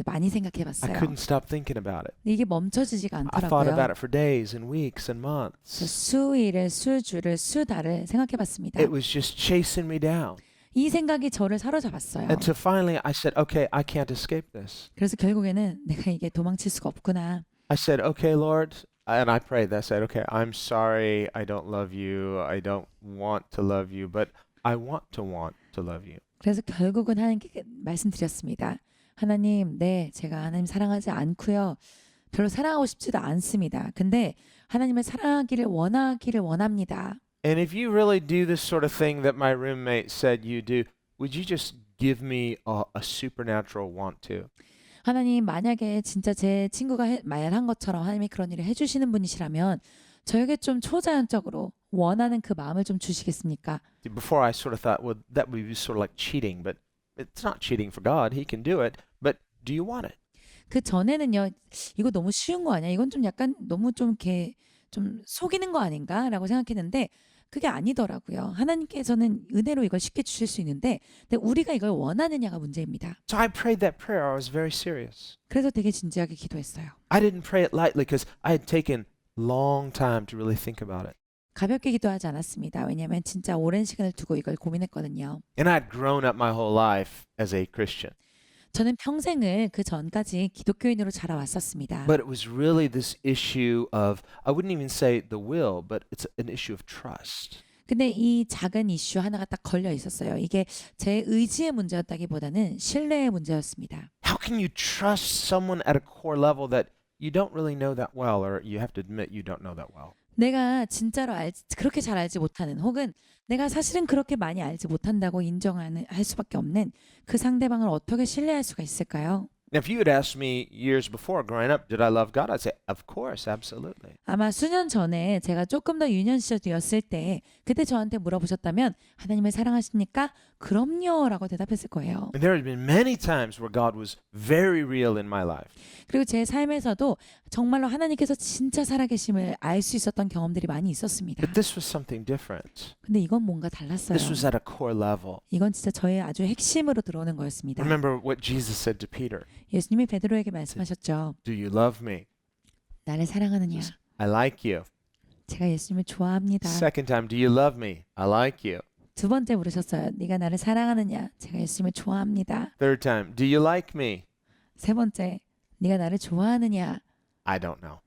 Speaker 2: 많이
Speaker 1: I
Speaker 2: 생각해봤어요.
Speaker 1: couldn't stop thinking about it.
Speaker 2: 근데 이게 멈춰지지가
Speaker 1: I thought about
Speaker 2: 않더라고요.
Speaker 1: it for days and weeks and
Speaker 2: 그래서
Speaker 1: months.
Speaker 2: 수일을, 수주를, 수달을 생각해봤습니다.
Speaker 1: It was just chasing me down.
Speaker 2: 이 생각이 저를 사로잡았어요.
Speaker 1: Until finally I said, okay, I can't escape this.
Speaker 2: 그래서 결국에는 내가 이게 도망칠 수가 없구나.
Speaker 1: I said, okay, Lord. And I prayed. I said, okay, I'm sorry. I don't love you. I don't want to love you. But I want to love you.
Speaker 2: 그래서 결국은 하나님께 말씀드렸습니다. 하나님, 네, 제가 하나님 사랑하지 않고요. 별로 사랑하고 싶지도 않습니다. 근데 하나님을 사랑하기를 원합니다.
Speaker 1: And if you really do this sort of thing that my roommate said you do, would you just give me a supernatural want to?
Speaker 2: 하나님, 만약에 진짜 제 친구가 말한 것처럼 하나님이 그런 일을 해주시는 분이시라면 저에게 좀 초자연적으로 원하는 그 마음을 좀 주시겠습니까?
Speaker 1: Before I sort of thought, well, that would be sort of like cheating, but it's not cheating for God. He can do it. But do you want it?
Speaker 2: 그 전에는요, 이거 너무 쉬운 거 아니야? 이건 좀 약간 너무 좀 이렇게 좀 속이는 거 아닌가라고 생각했는데 그게 아니더라고요. 하나님께서는 은혜로 이걸 쉽게 주실 수 있는데 근데 우리가 이걸 원하느냐가 문제입니다.
Speaker 1: So I prayed that prayer. I was very serious.
Speaker 2: 그래서 되게 진지하게 기도했어요.
Speaker 1: I didn't pray it lightly because I had taken long time to really think about it.
Speaker 2: 가볍게 기도하지 않았습니다. 왜냐하면 진짜 오랜 시간을 두고 이걸 고민했거든요.
Speaker 1: And I had grown up my whole life as a Christian.
Speaker 2: 저는 평생을 그 전까지 기독교인으로 자라왔었습니다.
Speaker 1: But it was really this issue of, I wouldn't even say the will, but it's an issue of trust.
Speaker 2: 근데 이 작은 이슈 하나가 딱 걸려 있었어요. 이게 제 의지의 문제였다기보다는 신뢰의 문제였습니다.
Speaker 1: How can you trust someone at a core level that you don't really know that well, or you have to admit you don't know that well?
Speaker 2: 내가 진짜로 그렇게 잘 알지 못하는 혹은 내가 사실은 그렇게 많이 알지 못한다고 할 수밖에 없는 그 상대방을 어떻게 신뢰할 수가 있을까요?
Speaker 1: Now, if you had asked me years before growing up, did I love God? I'd say, of course, absolutely.
Speaker 2: 아마 수년 전에 제가 조금 더 유년 시절이었을 때 그때 저한테 물어보셨다면 하나님을 사랑하십니까? 그럼요 라고 대답했을 거예요.
Speaker 1: And there have been many times where God was very real in my life.
Speaker 2: 그리고 제 삶에서도 정말로 하나님께서 진짜 살아계심을 알 수 있었던 경험들이 많이 있었습니다.
Speaker 1: But this was something different.
Speaker 2: 근데 이건 뭔가 달랐어요.
Speaker 1: This was at a core level.
Speaker 2: 이건 진짜 저의 아주 핵심으로 들어오는 거였습니다.
Speaker 1: Remember what Jesus said to Peter.
Speaker 2: 예수님이 베드로에게 말씀하셨죠.
Speaker 1: Do you love me?
Speaker 2: 나를 사랑하느냐?
Speaker 1: I like you.
Speaker 2: 제가 예수님을 좋아합니다.
Speaker 1: Second time, do you love me? I like you.
Speaker 2: 두 번째 물으셨어요. 네가 나를 사랑하느냐? 제가 예수님을 좋아합니다.
Speaker 1: Third time, do you like me?
Speaker 2: 세 번째, 네가 나를 좋아하느냐?
Speaker 1: I don't know.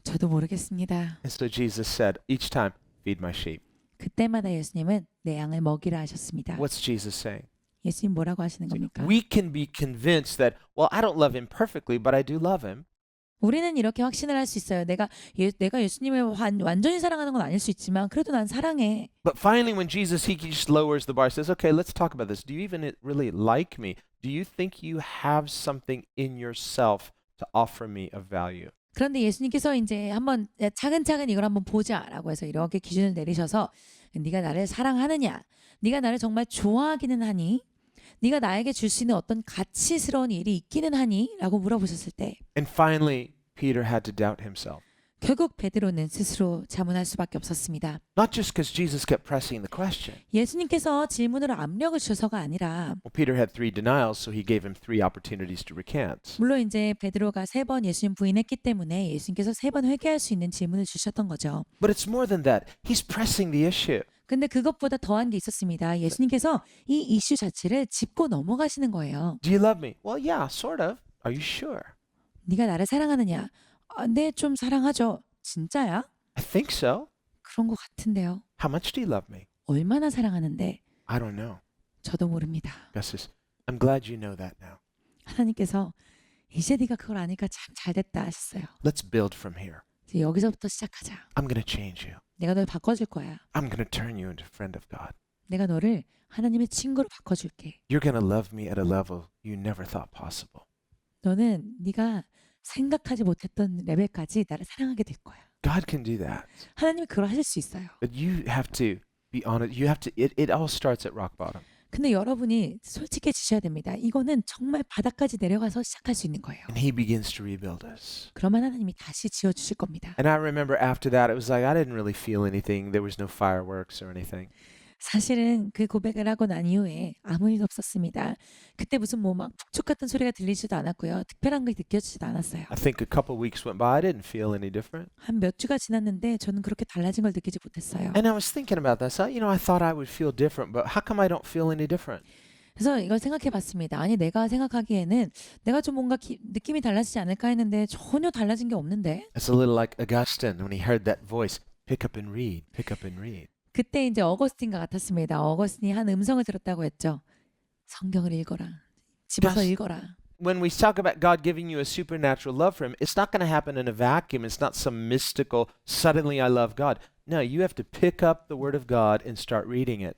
Speaker 2: 저도 모르겠습니다.
Speaker 1: And so Jesus said each time, feed my sheep.
Speaker 2: 그때마다 예수님은 내 양을 먹이라 하셨습니다.
Speaker 1: What's Jesus saying?
Speaker 2: 예수님 뭐라고 하시는 겁니까?
Speaker 1: We can be convinced that, well, I don't love him perfectly, but I do love him.
Speaker 2: 우리는 이렇게 확신을 할 수 있어요. 내가 예수님을 완전히 사랑하는 건 아닐 수 있지만 그래도 난 사랑해.
Speaker 1: But finally, when Jesus, he just lowers the bar, says, okay, let's talk about this. Do you even really like me? Do you think you have something in yourself to offer me of value?
Speaker 2: 그런데 예수님께서 이제 한번 차근차근 이걸 한번 보자라고 해서 이렇게 기준을 내리셔서 네가 나를 사랑하느냐? 네가 나를 정말 좋아하기는 하니? 네가 나에게 줄 수 있는 어떤 가치스러운 일이 있기는 하니? 라고 물어보셨을 때
Speaker 1: And finally, Peter had to doubt himself.
Speaker 2: 결국 베드로는 스스로 자문할 수밖에 없었습니다.
Speaker 1: Not just because Jesus kept pressing the question.
Speaker 2: 예수님께서 질문으로 압력을 주셔서가 아니라
Speaker 1: Well, Peter had 3 denials, so he gave him 3 opportunities to recant.
Speaker 2: 물론 이제 베드로가 3번 예수님 부인했기 때문에 예수님께서 3번 회개할 수 있는 질문을 주셨던 거죠.
Speaker 1: But it's more than that. He's pressing the issue.
Speaker 2: 근데 그것보다 더한 게 있었습니다. 예수님께서 이 이슈 자체를 짚고 넘어가시는 거예요.
Speaker 1: Do you love me? Well, yeah, sort of. Are you sure?
Speaker 2: 네가 나를 사랑하느냐? 아, 네, 좀 사랑하죠. 진짜야?
Speaker 1: I think so.
Speaker 2: 그런 것 같은데요.
Speaker 1: How much do you love me?
Speaker 2: 얼마나 사랑하는데
Speaker 1: I don't know.
Speaker 2: 저도 모릅니다.
Speaker 1: God says, I'm glad you know that now.
Speaker 2: 하나님께서 이제 네가 그걸 아니까 참 잘됐다 하셨어요.
Speaker 1: Let's build from here.
Speaker 2: 이제 여기서부터 시작하자.
Speaker 1: I'm going to change you.
Speaker 2: 내가 널 바꿔줄 거야.
Speaker 1: I'm going to turn you into a friend of God.
Speaker 2: 내가 너를 하나님의 친구로 바꿔줄게.
Speaker 1: You're going to love me at a level you never thought possible.
Speaker 2: 너는 네가 생각하지 못했던 레벨까지 나를 사랑하게 될 거야.
Speaker 1: God can do that.
Speaker 2: 하나님이 그걸 하실 수 있어요.
Speaker 1: But you have to be honest. You have to, it all starts at rock bottom.
Speaker 2: 근데 여러분이 솔직해지셔야 됩니다. 이거는 정말 바닥까지 내려가서 시작할 수 있는 거예요.
Speaker 1: And He begins to rebuild us.
Speaker 2: 그러면 하나님이 다시 지어주실 겁니다.
Speaker 1: And I remember after that, it was like I didn't really feel anything. There was no fireworks or anything.
Speaker 2: 사실은 그 고백을 하고 난 이후에 아무 일도 없었습니다. 그때 무슨 뭐 막 북축 같은 소리가 들리지도 않았고요. 특별한 게 느껴지지도 않았어요.
Speaker 1: I think a couple weeks went by. I didn't feel any different.
Speaker 2: 한 몇 주가 지났는데 저는 그렇게 달라진 걸 느끼지 못했어요.
Speaker 1: And I was thinking about that. So, I thought I would feel different, but how come I don't feel any different?
Speaker 2: 그래서 이걸 생각해 봤습니다. 아니 내가 생각하기에는 내가 좀 뭔가 느낌이 달라지지 않을까 했는데 전혀 달라진 게 없는데.
Speaker 1: It's a little like Augustine when he heard that voice, pick up and read, pick up and read.
Speaker 2: 그때 이제 어거스틴과 같았습니다. 어거스틴이 한 음성을 들었다고 했죠. 성경을 읽어라. 집에서
Speaker 1: Yes.
Speaker 2: 읽어라.
Speaker 1: When we talk about God giving you a supernatural love for Him, it's not going to happen in a vacuum. It's not some mystical, suddenly I love God. No, you have to pick up the Word of God and start reading it.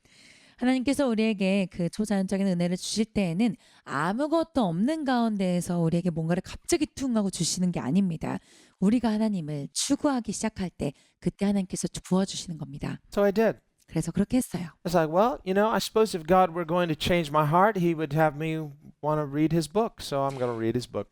Speaker 2: 하나님께서 우리에게 그 초자연적인 은혜를 주실 때에는 아무것도 없는 가운데에서 우리에게 뭔가를 갑자기 퉁 하고 주시는 게 아닙니다. 우리가 하나님을 추구하기 시작할 때 그때 하나님께서 부어주시는 겁니다.
Speaker 1: So I did.
Speaker 2: 그래서 그렇게 했어요.
Speaker 1: It's like, well, I suppose if God were going to change my heart, He would have me want to read His book. So I'm going to read His book.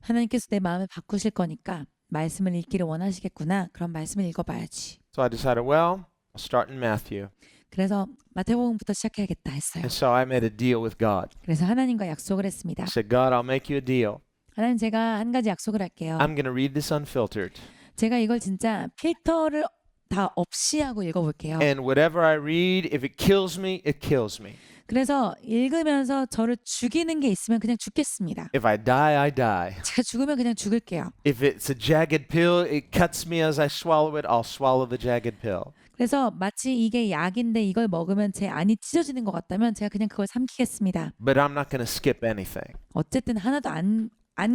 Speaker 2: 하나님께서 내 마음을 바꾸실 거니까 말씀을 읽기를 원하시겠구나. 그럼 말씀을 읽어봐야지.
Speaker 1: So I decided, well, I'll start in Matthew.
Speaker 2: 그래서 마태복음부터 시작해야겠다 했어요.
Speaker 1: And so I made a deal with God.
Speaker 2: 그래서 하나님과 약속을 했습니다.
Speaker 1: I said, God, I'll make you a deal.
Speaker 2: 하나님 제가 한 가지 약속을 할게요.
Speaker 1: I'm going to read this unfiltered.
Speaker 2: 제가 이걸 진짜 필터를 다 없이 하고 읽어볼게요.
Speaker 1: And whatever I read, if it kills me, it kills me.
Speaker 2: 그래서 읽으면서 저를 죽이는 게 있으면 그냥 죽겠습니다.
Speaker 1: If I die, I die.
Speaker 2: 제가 죽으면 그냥 죽을게요.
Speaker 1: If it's a jagged pill, it cuts me as I swallow it, I'll swallow the jagged pill.
Speaker 2: 그래서 마치 이게 약인데 이걸 먹으면 제 안이 찢어지는 것 같다면 제가 그냥 그걸 삼키겠습니다.
Speaker 1: But I'm not going to skip anything.
Speaker 2: 어쨌든 하나도 안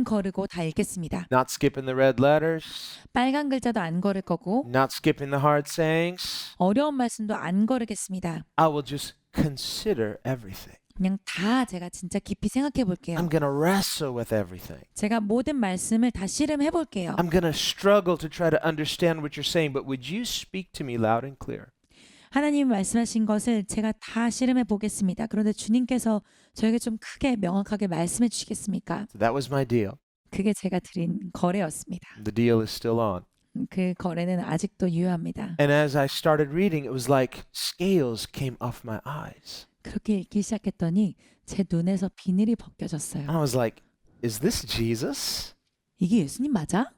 Speaker 2: 거르고 다 읽겠습니다.
Speaker 1: Not skipping the red letters,
Speaker 2: 빨간 글자도 안 거를 거고
Speaker 1: not skipping the hard sayings.
Speaker 2: 어려운 말씀도 안 거르겠습니다.
Speaker 1: I will just consider everything.
Speaker 2: 그냥 다 제가 진짜 깊이 생각해 볼게요.
Speaker 1: I'm going to wrestle with everything.
Speaker 2: 제가 모든 말씀을 다 씨름해 볼게요.
Speaker 1: I'm going to struggle to try to understand what you're saying, but would you speak to me loud and clear?
Speaker 2: 하나님이 말씀하신 것을 제가 다 씨름해 보겠습니다. 그런데 주님께서 저에게 좀 크게 명확하게 말씀해 주시겠습니까?
Speaker 1: So that was my deal.
Speaker 2: 그게 제가 드린 거래였습니다.
Speaker 1: The deal is still on.
Speaker 2: 그 거래는 아직도 유효합니다.
Speaker 1: And as I started reading, it was like scales came off my eyes.
Speaker 2: 그렇게 읽기 시작했더니 제 눈에서 비늘이 벗겨졌어요.
Speaker 1: And I was like, is this Jesus?
Speaker 2: 이게 예수님 맞아?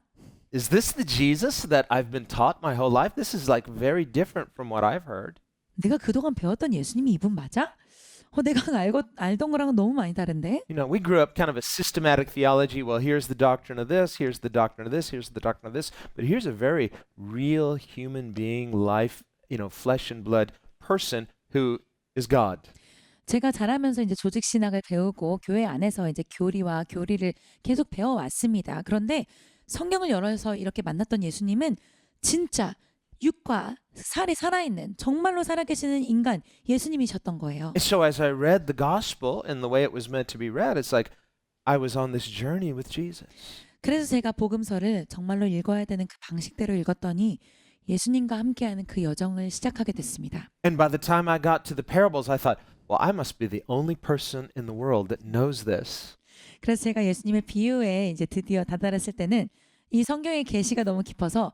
Speaker 1: Is this the Jesus that I've been taught my whole life? This is like very different from what I've heard.
Speaker 2: 내가 그동안 배웠던 예수님이 이분 맞아? 내가 알던 거랑은 너무 많이 다른데?
Speaker 1: We grew up kind of a systematic theology. Well, here's the doctrine of this, here's the doctrine of this, here's the doctrine of this. But here's a very real human being, life, flesh and blood person who is God.
Speaker 2: 제가 자라면서 이제 조직 신학을 배우고 교회 안에서 이제 교리와 교리를 계속 배워왔습니다. 그런데 성경을 열어서 이렇게 만났던 예수님은 진짜 육과 살이 살아있는 정말로 살아계시는 인간 예수님이셨던 거예요.
Speaker 1: And so as I read the gospel in the way it was meant to be read, it's like I was on this journey with Jesus.
Speaker 2: 그래서 제가 복음서를 정말로 읽어야 되는 그 방식대로 읽었더니 예수님과 함께하는 그 여정을 시작하게 됐습니다.
Speaker 1: And by the time I got to the parables, I thought, well, I must be the only person in the world that knows this.
Speaker 2: 그래서 제가 예수님의 비유에 이제 드디어 다다랐을 때는 이 성경의 계시가 너무 깊어서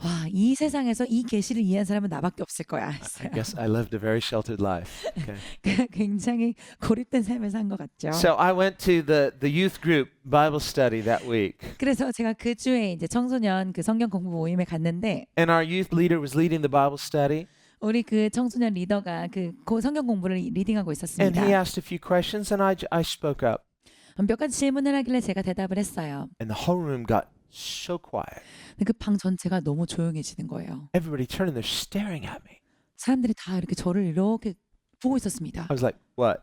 Speaker 2: 와, 이 세상에서 이 계시를 이해한 사람은 나밖에 없을 거야 했어요.
Speaker 1: I guess I lived a very sheltered life. Okay.
Speaker 2: 굉장히 고립된 삶을 산 것 같죠.
Speaker 1: So I went to the youth group Bible study that week.
Speaker 2: 그래서 제가 그 주에 이제 청소년 그 성경 공부 모임에 갔는데
Speaker 1: And our youth leader was leading the Bible study.
Speaker 2: 우리 그 청소년 리더가 그 성경 공부를 리딩하고
Speaker 1: And
Speaker 2: 있었습니다.
Speaker 1: he asked a few questions and I spoke up.
Speaker 2: 몇 가지 질문을 하길래 제가 대답을 했어요.
Speaker 1: And the whole room got so quiet.
Speaker 2: 근데 그 방 전체가 너무 조용해지는 거예요.
Speaker 1: Everybody turned and they're staring at me.
Speaker 2: 사람들이 다 이렇게 저를 이렇게 보고 있었습니다.
Speaker 1: I was like, what?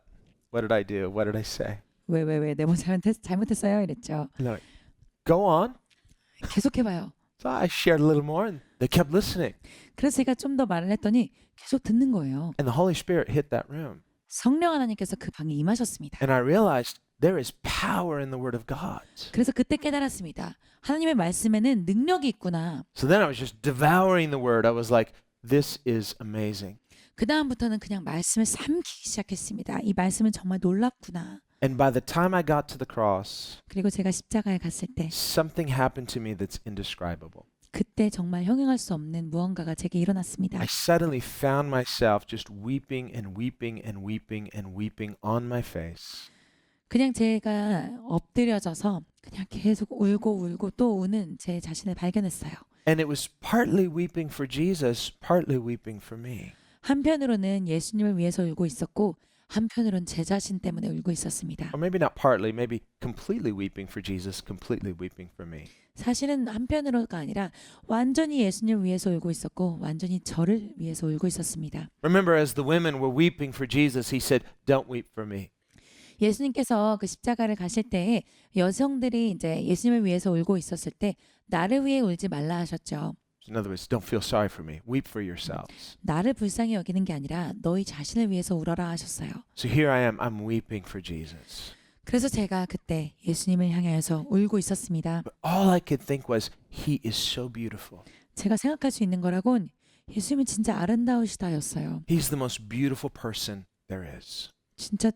Speaker 1: What did I do? What did I say?
Speaker 2: 왜 내 뭐 잘못했어요? 이랬죠.
Speaker 1: And they're like, go on.
Speaker 2: 계속해봐요.
Speaker 1: So I shared a little more and they kept listening.
Speaker 2: 그래서 제가 좀 더 말을 했더니 계속 듣는 거예요.
Speaker 1: And the Holy Spirit hit that room.
Speaker 2: 성령 하나님께서 그 방에 임하셨습니다.
Speaker 1: And I realized there is power in the Word of God.
Speaker 2: 그래서 그때 깨달았습니다. 하나님의 말씀에는 능력이 있구나.
Speaker 1: So then I was just devouring the Word. I was like, this is amazing.
Speaker 2: 그 다음부터는 그냥 말씀을 삼키기 시작했습니다. 이 말씀은 정말 놀랍구나.
Speaker 1: And by the time I got to the cross,
Speaker 2: 그리고 제가 십자가에 갔을 때
Speaker 1: something happened to me that's indescribable.
Speaker 2: 그때 정말 형용할 수 없는 무언가가 제게 일어났습니다.
Speaker 1: I suddenly found myself just weeping and weeping and weeping and weeping on my face.
Speaker 2: 그냥 제가 엎드려져서 그냥 계속 울고 또 우는 제 자신을 발견했어요.
Speaker 1: And it was partly weeping for Jesus, partly weeping for me.
Speaker 2: 한편으로는 예수님을 위해서 울고 있었고 한편으로는 제 자신 때문에 울고 있었습니다.
Speaker 1: Or maybe not partly, maybe completely weeping for Jesus, completely weeping for me.
Speaker 2: 사실은 한편으로가 아니라 완전히 예수님을 위해서 울고 있었고 완전히 저를 위해서 울고 있었습니다.
Speaker 1: Remember, as the women were weeping for Jesus, he said, don't weep for me.
Speaker 2: 예수님께서 그 십자가를 가실 때에 여성들이 이제 예수님을 위해서 울고 있었을 때 나를 위해 울지 말라 하셨죠.
Speaker 1: In other words, don't feel sorry for me. Weep for yourselves.
Speaker 2: 나를 불쌍히 여기는 게 아니라 너희 자신을 위해서 울어라 하셨어요.
Speaker 1: So here I am, I'm weeping for Jesus.
Speaker 2: 그래서 제가 그때 예수님을 향하여서 울고 있었습니다.
Speaker 1: But all I could think was, he is so beautiful.
Speaker 2: 제가 생각할 수 있는 거라곤 예수님은 진짜 아름다우시다였어요.
Speaker 1: He's the most beautiful person there is.
Speaker 2: 진짜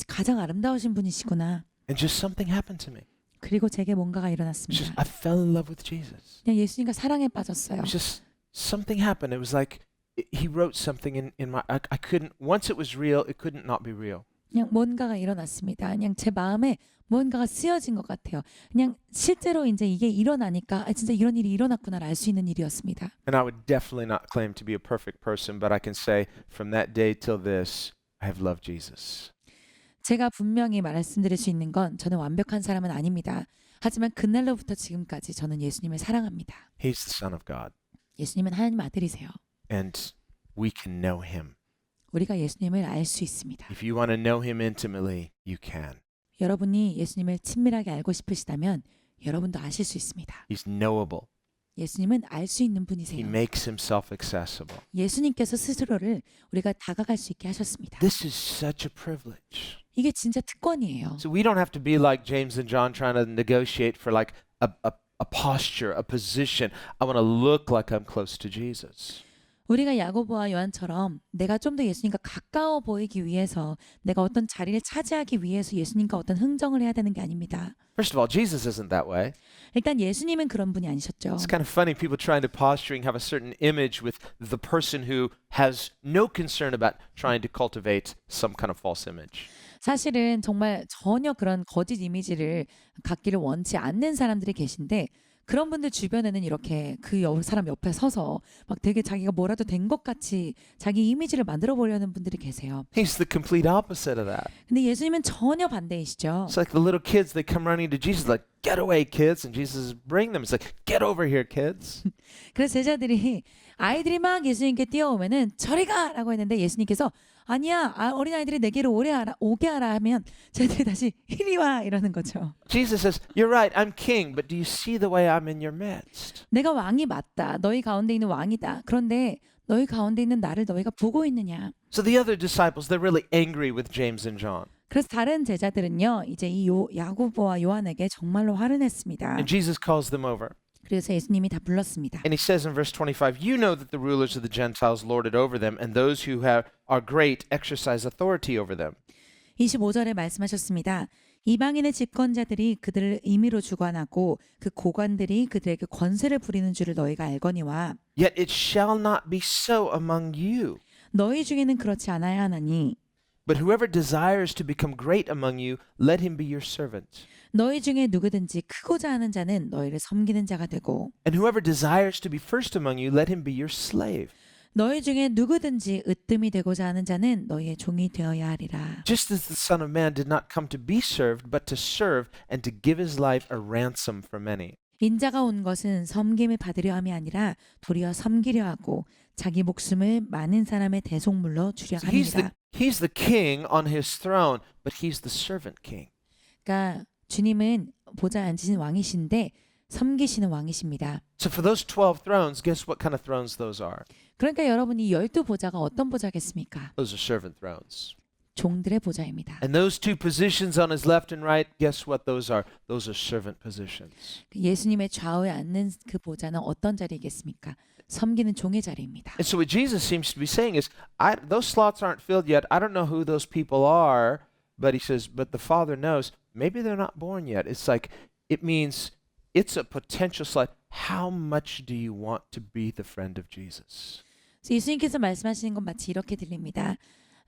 Speaker 2: 가장 아름다우신 분이시구나.
Speaker 1: And just something happened to me.
Speaker 2: 그리고 제게 뭔가가
Speaker 1: It's
Speaker 2: 일어났습니다.
Speaker 1: just, I fell in love with Jesus.
Speaker 2: 그냥 예수님과 사랑에 빠졌어요.
Speaker 1: It was just something happened. It was like he wrote something in my, I couldn't, once it was real, it couldn't not be real.
Speaker 2: 그냥 뭔가가 일어났습니다. 그냥 제 마음에 뭔가가 쓰여진 것 같아요. 그냥 실제로 이제 이게 일어나니까 진짜 이런 일이 일어났구나를 알 수 있는 일이었습니다.
Speaker 1: And I would definitely not claim to be a perfect person, but I can say from that day till this, I have loved Jesus.
Speaker 2: 제가 분명히 말씀드릴 수 있는 건 저는 완벽한 사람은 아닙니다. 하지만 그날로부터 지금까지 저는 예수님을 사랑합니다.
Speaker 1: He's the Son of God,
Speaker 2: 예수님은 하나님 아들이세요.
Speaker 1: and we can know him.
Speaker 2: 우리가 예수님을 알 수 있습니다.
Speaker 1: If you want to know him intimately, you can.
Speaker 2: 여러분이 예수님을 친밀하게 알고 싶으시다면 여러분도 아실 수 있습니다.
Speaker 1: He's knowable.
Speaker 2: 예수님은 알 수 있는
Speaker 1: He
Speaker 2: 분이세요.
Speaker 1: makes himself accessible.
Speaker 2: 예수님께서 스스로를 우리가 다가갈 수 있게 하셨습니다.
Speaker 1: This is such a privilege.
Speaker 2: 이게 진짜 특권이에요.
Speaker 1: So we don't have to be like James and John trying to negotiate for like a posture, a position. I want to look like I'm close to Jesus.
Speaker 2: 우리가 야고보와 요한처럼 내가 좀 더 예수님과 가까워 보이기 위해서 내가 어떤 자리를 차지하기 위해서 예수님과 어떤 흥정을 해야 되는 게 아닙니다.
Speaker 1: First of all, Jesus isn't that way.
Speaker 2: 일단 예수님은 그런 분이 아니셨죠.
Speaker 1: It's kind of funny people trying to posturing have a certain image with the person who has no concern about trying to cultivate some kind of false image.
Speaker 2: 사실은 정말 전혀 그런 거짓 이미지를 갖기를 원치 않는 사람들이 계신데 그런 분들 주변에는 이렇게 그 사람 옆에 서서 막 되게 자기가 뭐라도 된 것 같이 자기 이미지를 만들어 보려는 분들이 계세요.
Speaker 1: He's the complete opposite of that.
Speaker 2: 근데 예수님은 전혀 반대이시죠.
Speaker 1: It's like the little kids, they come running to Jesus like, get away, kids. And Jesus is bring them. It's like, get over here, kids.
Speaker 2: 그래서 제자들이 아이들이 막 예수님께 뛰어오면은 저리 가라고 했는데 예수님께서 아니야 어린아이들이 내게로 오게 하라 하면 쟤들이 다시 이리 와 이러는 거죠.
Speaker 1: Jesus says, you're right, I'm king, but do you see the way I'm in your midst?
Speaker 2: 내가 왕이 맞다. 너희 가운데 있는 왕이다. 그런데 너희 가운데 있는 나를 너희가 보고 있느냐.
Speaker 1: So the other disciples, they're really angry with James and John.
Speaker 2: 그래서 다른 제자들은요. 이제 이 야고보와 요한에게 정말로 화를 냈습니다.
Speaker 1: And Jesus calls them over.
Speaker 2: 그래서 예수님이 다 불렀습니다.
Speaker 1: And he says in verse 25, you know that the rulers of the Gentiles lord it over them, and those who are great exercise authority over them.
Speaker 2: 25절에 말씀하셨습니다. 이방인의 집권자들이 그들을 임의로 주관하고 그 고관들이 그들에게 권세를 부리는 줄을 너희가 알거니와
Speaker 1: Yet it shall not be so among you.
Speaker 2: 너희 중에는 그렇지 않아야 하나니
Speaker 1: But whoever desires to become great among you, let him be your servant.
Speaker 2: 너희 중에 누구든지 크고자 하는 자는 너희를 섬기는 자가 되고
Speaker 1: And whoever desires to be first among you, let him be your slave.
Speaker 2: 너희 중에 누구든지 으뜸이 되고자 하는 자는 너희의 종이 되어야 하리라.
Speaker 1: Just as the Son of Man did not come to be served, but to serve and to give his life a ransom for many.
Speaker 2: 인자가 온 것은 섬김을 받으려 함이 아니라 도리어 섬기려 하고 자기 목숨을 많은 사람의 대속물로 주려
Speaker 1: So
Speaker 2: 함이니라.
Speaker 1: he's the king on his throne, but he's the servant king.
Speaker 2: 그러니까 주님은 보좌에 앉으신 왕이신데 섬기시는 왕이십니다.
Speaker 1: So for those 12 thrones, guess what kind of thrones those are?
Speaker 2: 그러니까 여러분 이 12보좌가 어떤 보좌겠습니까?
Speaker 1: Those are servant thrones.
Speaker 2: 종들의 보좌입니다.
Speaker 1: And those two positions on his left and right, guess what those are? Those are servant positions.
Speaker 2: 예수님의 좌우에 앉는 그 보좌는 어떤 자리겠습니까? 섬기는 종의 자리입니다.
Speaker 1: And so what Jesus seems to be saying is, those slots aren't filled yet. I don't know who those people are, but he says, but the Father knows. Maybe they're not born yet. It's like, it means it's a potential slot. How much do you want to be the friend of Jesus?
Speaker 2: 그래서 예수님께서 말씀하시는 건 마치 이렇게 들립니다.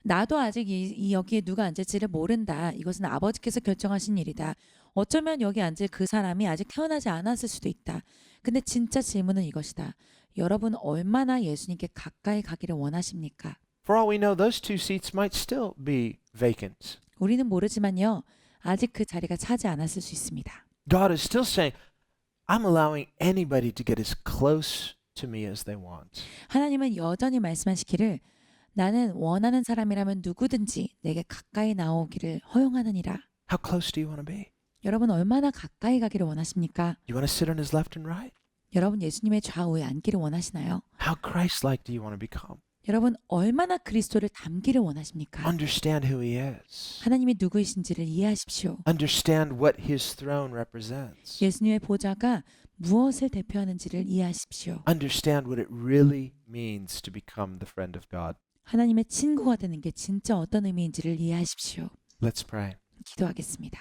Speaker 2: 나도 아직 이 여기에 누가 앉을지를 모른다. 이것은 아버지께서 결정하신 일이다. 어쩌면 여기 앉을 그 사람이 아직 태어나지 않았을 수도 있다. 근데 진짜 질문은 이것이다. 여러분 얼마나 예수님께 가까이 가기를 원하십니까?
Speaker 1: For all we know, those two seats might still be vacant.
Speaker 2: 우리는 모르지만요. 아직 그 자리가 차지 않았을 수 있습니다.
Speaker 1: God is still saying, I'm allowing anybody to get as close to me as they want.
Speaker 2: 하나님은 여전히 말씀하시기를 나는 원하는 사람이라면 누구든지 내게 가까이 나오기를 허용하느니라.
Speaker 1: How close do you want to be?
Speaker 2: 여러분 얼마나 가까이 가기를 원하십니까?
Speaker 1: You want to sit on his left and right?
Speaker 2: 여러분 예수님의 좌우에 앉기를 원하시나요?
Speaker 1: How Christ-like do you want to become?
Speaker 2: 여러분 얼마나 그리스도를 닮기를 원하십니까?
Speaker 1: Understand who he is.
Speaker 2: 하나님이 누구이신지를 이해하십시오.
Speaker 1: Understand what his throne represents.
Speaker 2: 예수님의 보좌가 무엇을 대표하는지를 이해하십시오.
Speaker 1: Understand what it really means to become the friend of God.
Speaker 2: 하나님의 친구가 되는 게 진짜 어떤 의미인지를 이해하십시오.
Speaker 1: Let's pray.
Speaker 2: 기도하겠습니다.